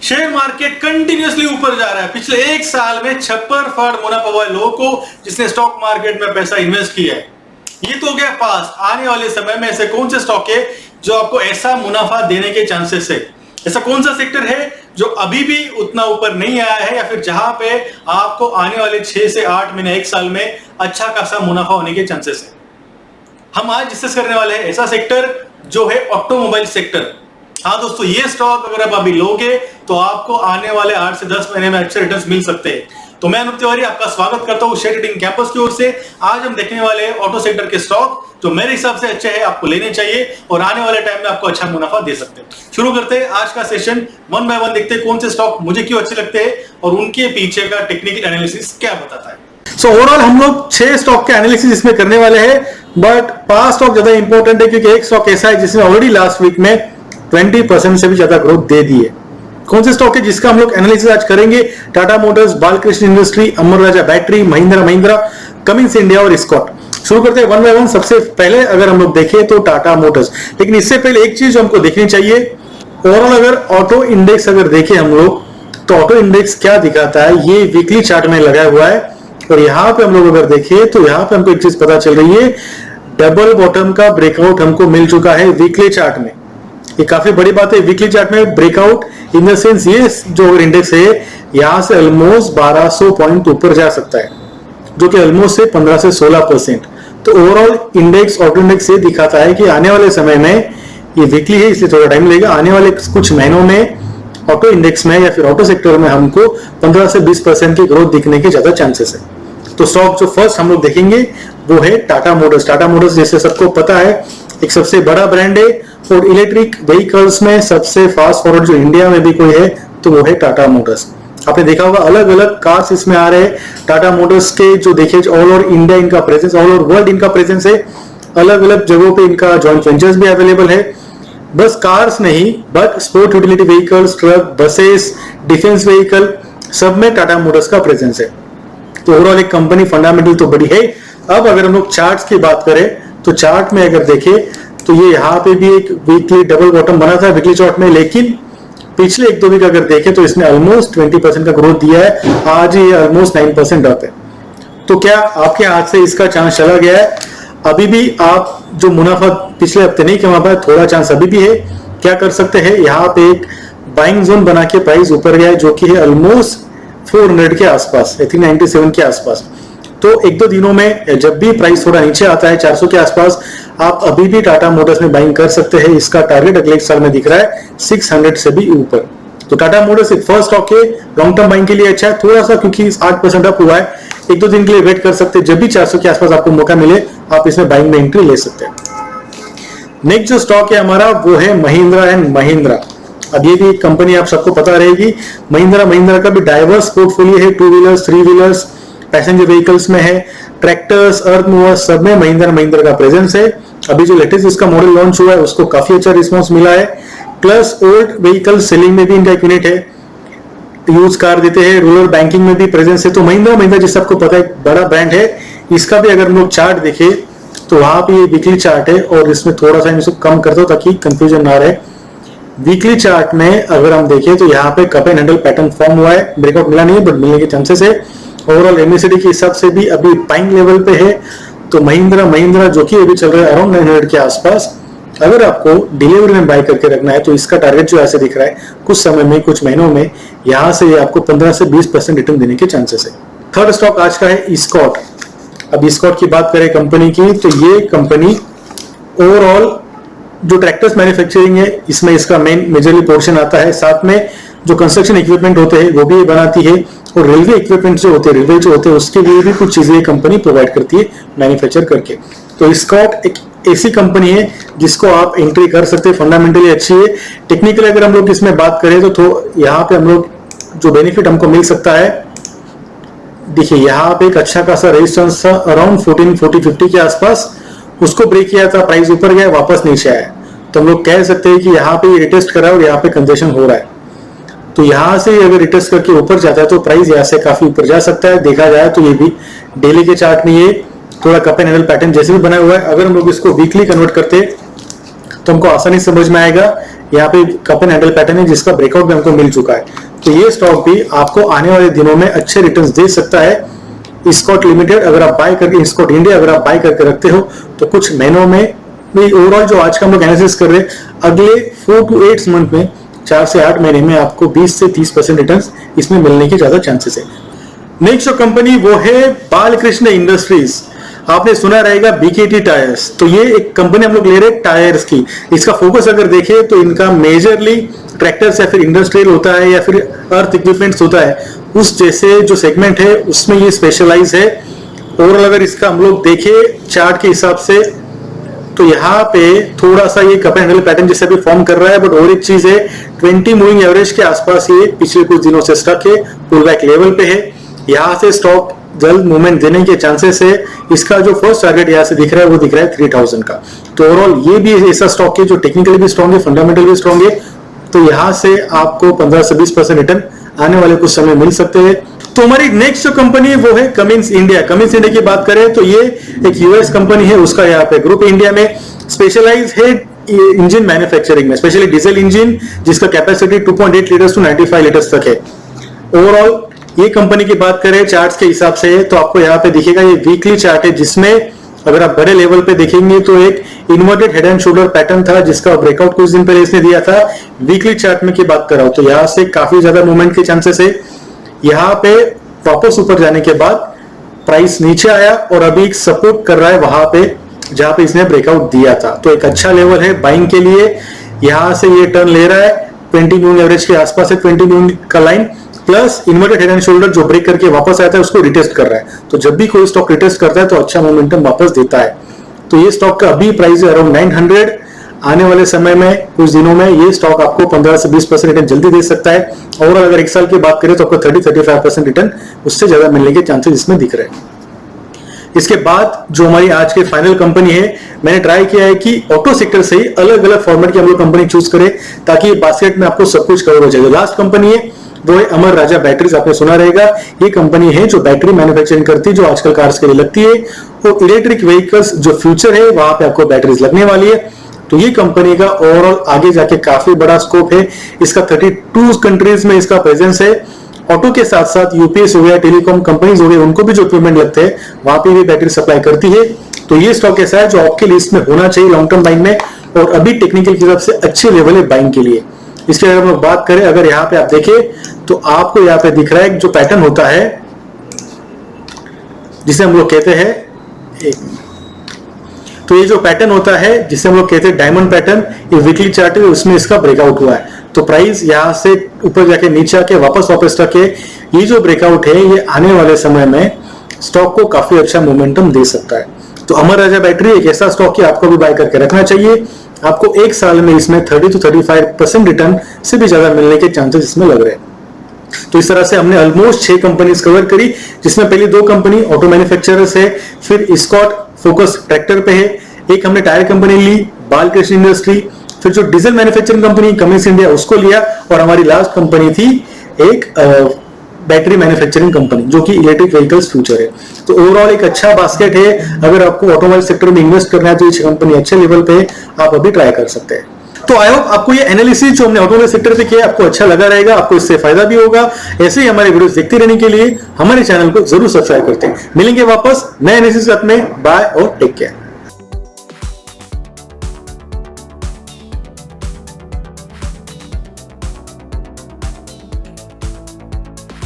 Share market continuously ऊपर जा रहा है। पिछले एक साल में 56% मुनाफा हुआ है लोगों को जिसने स्टॉक मार्केट में पैसा इन्वेस्ट किया है। ये तो हो गया पास्ट। आने वाले समय में ऐसे कौन से स्टॉक है जो आपको ऐसा मुनाफा देने के चांसेस है? ऐसा कौन सा सेक्टर है जो अभी भी उतना ऊपर नहीं आया है या फिर जहां पे आपको आने वाले 6 से 8 महीने 1 साल में अच्छा खासा मुनाफा होने के चांसेस है? हम आज डिस्कस करने वाले हैं ऐसा सेक्टर जो है ऑटोमोबाइल सेक्टर। हाँ दोस्तों, ये स्टॉक अगर आप अभी लोगे तो आपको आने वाले 8 से 10 महीने में अच्छे रिटर्न्स मिल सकते हैं। तो मैं अनूप तिवारी आपका स्वागत करता हूँ शेयर ट्रेडिंग कैंपस की ओर से। आज हम देखने वाले हैं ऑटो सेक्टर के स्टॉक जो मेरे हिसाब से अच्छे हैं, आपको लेने चाहिए और आने वाले टाइम में आपको अच्छा मुनाफा दे सकते हैं। शुरू करते हैं आज का सेशन। वन बाय वन देखते हैं कौन से स्टॉक मुझे क्यों अच्छे लगते हैं और उनके पीछे का टेक्निकल एनालिसिस क्या बताता है। सो ओवरऑल हम लोग 6 स्टॉक के एनालिसिस इसमें करने वाले हैं, बट 5 स्टॉक ज्यादा इंपॉर्टेंट है क्योंकि एक स्टॉक ऐसा है जिसने ऑलरेडी लास्ट वीक में 20% से भी ज्यादा ग्रोथ दे दी है। कौन से स्टॉक है जिसका हम लोग एनालिसिस आज करेंगे? टाटा मोटर्स, बालकृष्ण इंडस्ट्री, अमर राजा बैटरी, महिंद्रा, कमिंस इंडिया और स्कॉट। शुरू करते हैं वन बाय वन। सबसे पहले अगर हम लोग देखें तो टाटा मोटर्स, लेकिन इससे पहले एक चीज हमको देखनी चाहिए। ओवरऑल अगर ऑटो इंडेक्स अगर देखें हम लोग तो ऑटो इंडेक्स क्या दिखाता है, ये वीकली चार्ट में लगाया हुआ है और यहाँ पे हम लोग अगर देखें तो यहाँ पे हमको एक चीज पता चल रही है, डबल बॉटम का ब्रेकआउट हमको मिल चुका है वीकली चार्ट में। ये काफी बड़ी बात है। वीकली चार्ट में ब्रेकआउट इन द सेंस ये जो इंडेक्स है यहां से ऑलमोस्ट 1200 पॉइंट ऊपर जा सकता है, जो कि ऑलमोस्ट से 15 से 16%। तो ओवरऑल इंडेक्स ऑटो इंडेक्स ये दिखाता है कि आने वाले समय में, ये वीकली है इसलिए थोड़ा टाइम लगेगा, आने वाले कुछ महीनों में ऑटो इंडेक्स में या फिर ऑटो सेक्टर में हमको 15 से 20% की ग्रोथ दिखने के ज्यादा चांसेस है। तो स्टॉक जो फर्स्ट हम लोग देखेंगे वो है टाटा मोटर्स। टाटा मोटर्स जैसे सबको पता है एक सबसे बड़ा ब्रांड है और इलेक्ट्रिक व्हीकल्स में सबसे फास्ट फॉरवर्ड जो इंडिया में भी कोई है तो वो है टाटा मोटर्स। आपने देखा होगा अलग अलग कार्स इसमें आ रहे हैं। टाटा मोटर्स के जो देखिए ऑल ओवर इंडिया इनका प्रेजेंस, ऑल ओवर वर्ल्ड इनका प्रेजेंस है। अलग अलग जगहों पे इनका जॉइंट वेंचर्स भी अवेलेबल है। बस कार्स नहीं but sport utility vehicles, truck, buses, defence vehicle, सब में टाटा मोटर्स का प्रेजेंस है। तो ओवरऑल एक कंपनी फंडामेंटल तो बड़ी है। अब अगर हम लोग चार्ट्स की बात करें तो चार्ट में अगर देखें तो ये यहाँ पे भी एक वीकली डबल बॉटम बना था वीकली चार्ट में, लेकिन पिछले 1-2 वीक अगर देखें तो इसने ऑलमोस्ट 20% का ग्रोथ दिया है। आज ये ऑलमोस्ट 9% अप है। तो क्या आपके हाथ से इसका चांस चला गया है? अभी भी आप जो मुनाफा पिछले हफ्ते नहीं कमा पाए, थोड़ा चांस अभी भी है। क्या कर सकते हैं, यहाँ पे एक बाइंग जोन बना के प्राइस ऊपर गया है जो कि है ऑलमोस्ट 400 के आसपास, 397 के आसपास। तो 1-2 दिनों में जब भी प्राइस थोड़ा नीचे आता है 400 के आसपास, आप अभी भी टाटा मोटर्स में बाइंग कर सकते हैं। इसका टारगेट अगले 1 साल में दिख रहा है 600 से भी ऊपर। तो टाटा मोटर्स एक फर्स्ट स्टॉक है, लॉन्ग टर्म बाइंग के लिए अच्छा है। थोड़ा सा क्योंकि 8% अप हुआ है, 1-2 दिन के लिए वेट कर सकते हैं। जब भी 400 के आसपास आपको मौका मिले आप इसमें बाइंग में एंट्री ले सकते हैं। नेक्स्ट जो स्टॉक है हमारा वो है महिंद्रा एंड महिंद्रा। अब ये भी कंपनी आप सबको पता रहेगी। महिंद्रा का भी डाइवर्स पोर्टफोलियो है। 2 व्हीलर्स, 3 व्हीलर्स, पैसेंजर व्हीकल्स में है, ट्रैक्टर्स, अर्थ मूवर्स, सब में महिंद्रा का प्रेजेंस है। अभी जो लेटेस्ट इसका मॉडल लॉन्च हुआ है उसको काफी अच्छा रिस्पॉन्स मिला है। प्लस ओल्ड व्हीकल सेलिंग में भी इनका एक यूनिट है, यूज कार देते हैं। रूरल बैंकिंग में भी प्रेजेंस है। तो महिंद्रा जिस सबको पता है एक बड़ा ब्रांड है। इसका भी अगर हम लोग चार्ट देखें तो वहां पे ये वीकली चार्ट है और इसमें थोड़ा सा इसको कम कर दो ताकि कंफ्यूजन ना रहे। वीकली चार्ट में अगर हम देखें तो यहाँ पे cup and handle pattern form हुआ है। ब्रेकआउट मिला नहीं है बट मिलने के चांसेस है। ओवरऑल एमएसडी के हिसाब से भी अभी बाइंग लेवल पे है। तो महिंद्रा जो कि अभी चल रहा है अराउंड 900 के आसपास। अगर आपको डिलीवरी में बाय करके रखना है तो इसका टारगेट जो ऐसे दिख रहा है कुछ समय में, कुछ महीनों में यहाँ से ये आपको 15 से 20% रिटर्न देने के चांसेस है। थर्ड स्टॉक आज का है स्कॉट। अब स्कॉट की बात करें कंपनी की तो ये कंपनी ओवरऑल जो ट्रैक्टर्स मैन्युफैक्चरिंग है इसमें इसका मेजरली पोर्शन आता है। साथ में जो कंस्ट्रक्शन इक्विपमेंट होते हैं वो भी बनाती है और रेलवे इक्विपमेंट जो होते हैं, रेलवे जो होते हैं उसके लिए भी कुछ चीजें कंपनी प्रोवाइड करती है मैन्युफैक्चर करके। तो स्कॉट एक ऐसी कंपनी है जिसको आप एंट्री कर सकते हैं। फंडामेंटली अच्छी है। टेक्निकली अगर हम लोग इसमें बात करें तो यहाँ पे हम लोग जो बेनिफिट हमको मिल सकता है, देखिए यहाँ पे एक अच्छा खासा रेजिस्टेंस था अराउंड 1440-50 के आसपास। उसको ब्रेक किया था, प्राइस ऊपर गया, वापस नीचे आया। तो हम लोग कह सकते हैं कि यहाँ पे रिटेस्ट करा और यहाँ पे कंसेशन हो रहा है। तो यहाँ से अगर रिटेस्ट करके ऊपर जाता है तो प्राइस यहाँ से काफी ऊपर जा सकता है। देखा जाए तो ये भी डेली के चार्ट में ये थोड़ा कप एंड हैंडल पैटर्न जैसे भी बना हुआ है। अगर हम लोग इसको वीकली कन्वर्ट करते तो हमको आसानी समझ में आएगा यहाँ पे कप एंड हैंडल पैटर्न है जिसका ब्रेकआउट भी हमको मिल चुका है। तो ये स्टॉक भी आपको आने वाले दिनों में अच्छे रिटर्न्स दे सकता है। स्कॉट लिमिटेड अगर आप बाय करके, स्कॉट इंडिया अगर आप बाय करके रखते हो तो कुछ महीनों में ओवरऑल जो आज का हम लोग एनालिसिस कर रहे हैं, अगले 4 to 8 मंथ में, 4 से 8 महीने में आपको 20 से 30% रिटर्न्स इसमें मिलने के ज्यादा चांसेस है। नेक्स्ट जो कंपनी वो है बालकृष्ण इंडस्ट्रीज। आपने सुना रहेगा बीकेटी टायर्स। तो ये एक कंपनी हम लोग ले रहे हैं टायर्स की। इसका फोकस अगर देखें तो इनका मेजरली ट्रैक्टर्स या फिर इंडस्ट्रियल होता है या फिर अर्थ इक्विपमेंट्स होता है, उस जैसे जो सेगमेंट है उसमें ये स्पेशलाइज है। ओवरऑल अगर इसका हम लोग देखें चार्ट के हिसाब से तो यहाँ पे थोड़ा सा ये कप एंड हैंडल पैटर्न जैसे भी फॉर्म कर रहा है, बट और एक चीज है 20 मूविंग एवरेज के आसपास ये पिछले कुछ दिनों से स्टक है, पुल बैक लेवल पे है। यहाँ से स्टॉक जल्द मूवमेंट देने के चांसेस है। इसका जो फर्स्ट टारगेट यहाँ से दिख रहा है वो दिख रहा है 3000 का। तो ओवरऑल ये भी ऐसा स्टॉक है जो टेक्निकली भी स्ट्रॉन्ग है, फंडामेंटल भी स्ट्रॉन्ग है। तो यहाँ से आपको 15 से 20% रिटर्न आने वाले कुछ समय मिल सकते हैं। तो हमारी नेक्स्ट जो कंपनी है वो है कमिंस इंडिया। कमिंस इंडिया की बात करें तो ये एक यूएस कंपनी है, उसका यहाँ पे ग्रुप इंडिया में स्पेशलाइज है इंजन मैन्युफैक्चरिंग में, स्पेशली डीजल इंजन जिसका कैपेसिटी 2.8 लीटर्स टू 95 लीटर्स तक है। ओवरऑल ये कंपनी की बात करें चार्ट्स के हिसाब से तो आपको यहाँ पे दिखेगा ये वीकली चार्ट है, जिसमें अगर आप बड़े लेवल पे देखेंगे तो एक inverted head and shoulder pattern था जिसका ब्रेकआउट कुछ दिन पहले इसने दिया था। वीकली चार्ट में की बात कर रहा हूं तो यहाँ से काफी ज्यादा मूवमेंट के चांसेस है। यहाँ पे वापस ऊपर जाने के बाद प्राइस नीचे आया और अभी एक सपोर्ट कर रहा है वहां पे जहां पे इसने ब्रेकआउट दिया था। तो एक अच्छा लेवल है बाइंग के लिए। यहाँ से ये टर्न ले रहा है 20 मूविंग एवरेज के आसपास है, 20 मूविंग का line plus inverted head and shoulder जो ब्रेक करके वापस आता है उसको रिटेस्ट कर रहा है। तो जब भी कोई स्टॉक रिटेस्ट करता है तो अच्छा मोमेंटम वापस देता है। तो ये स्टॉक का अभी प्राइस है अराउंड 900। आने वाले समय में कुछ दिनों में ये स्टॉक आपको 15 से 20% रिटर्न जल्दी दे सकता है। ओवरऑल अगर एक साल की बात करें तो आपको 30-35% रिटर्न उससे ज्यादा मिलने के चांसेस इसमें दिख रहे हैं। इसके बाद जो हमारी आज की फाइनल कंपनी है, मैंने ट्राई किया है कि ऑटो सेक्टर से ही अलग अलग फॉर्मेट की हम लोग कंपनी चूज करें ताकि बास्केट में आपको सब कुछ कवर हो जाए। लास्ट कंपनी है वो है अमर राजा बैटरीज। आपने सुना रहेगा, ये कंपनी है जो बैटरी मैन्युफैक्चरिंग करती है जो आजकल कार्स के लिए लगती है। और इलेक्ट्रिक व्हीकल्स जो फ्यूचर है वहां पे आपको बैटरीज लगने वाली है। तो ये कंपनी का ओवरऑल आगे जाके काफी बड़ा स्कोप है। इसका 32 कंट्रीज में इसका प्रेजेंस है। ऑटो के साथ साथ यूपीएस हो गया, टेलीकॉम कंपनीज हो गए, उनको भी जो इक्विपमेंट लगते हैं वहां पे भी बैटरी सप्लाई करती है। तो ये स्टॉक ऐसा है जो आपके लिस्ट में होना चाहिए लॉन्ग टर्म बाइंग में, और अभी टेक्निकल की तरफ से अच्छे लेवल है बाइंग के लिए। इसके अगर हम लोग बात करें, अगर यहाँ पे आप देखें तो आपको यहाँ पे दिख रहा है जो पैटर्न होता है जिसे हम लोग कहते हैं, तो ये जो पैटर्न होता है जिसे हम लोग कहते हैं डायमंड पैटर्न, ये वीकली चार्ट है, उसमें इसका ब्रेकआउट हुआ है। तो प्राइस यहाँ से ऊपर जाके नीचे आके वापस तक है। ये जो ब्रेकआउट है ये आने वाले समय में स्टॉक को काफी अच्छा मोमेंटम दे सकता है। तो अमर राजा बैटरी एक ऐसा स्टॉक है आपको भी बाय करके रखना चाहिए। आपको एक साल में इसमें 30 to 35% रिटर्न से भी ज्यादा मिलने के चांसेस इसमें लग रहे हैं। तो इस तरह से हमने ऑलमोस्ट 6 कंपनीज कवर करी, जिसमें पहली 2 कंपनी ऑटो मैन्युफैक्चरर्स है, फिर स्कॉट फोकस ट्रैक्टर पे है, एक हमने टायर कंपनी ली बालकृष्ण इंडस्ट्री, फिर जो diesel manufacturing company Cummins India उसको लिया, और हमारी लास्ट कंपनी थी एक बैटरी मैन्युफैक्चरिंग कंपनी जो कि इलेक्ट्रिक व्हीकल्स फ्यूचर है। तो ओवरऑल एक अच्छा बास्केट है। अगर आपको ऑटोमोबाइल सेक्टर में इन्वेस्ट करना है तो ये कंपनी अच्छे लेवल पे आप अभी ट्राई कर सकते हैं। तो आई होप आपको ये एनालिसिस जो हमने ऑटोमोबाइल सेक्टर पे किया आपको अच्छा लगा रहेगा, आपको इससे फायदा भी होगा। ऐसे ही हमारे वीडियोस देखते रहने के लिए हमारे चैनल को जरूर सब्सक्राइब करते हैं। मिलेंगे वापस नए एनालिसिस में। बाय और टेक केयर।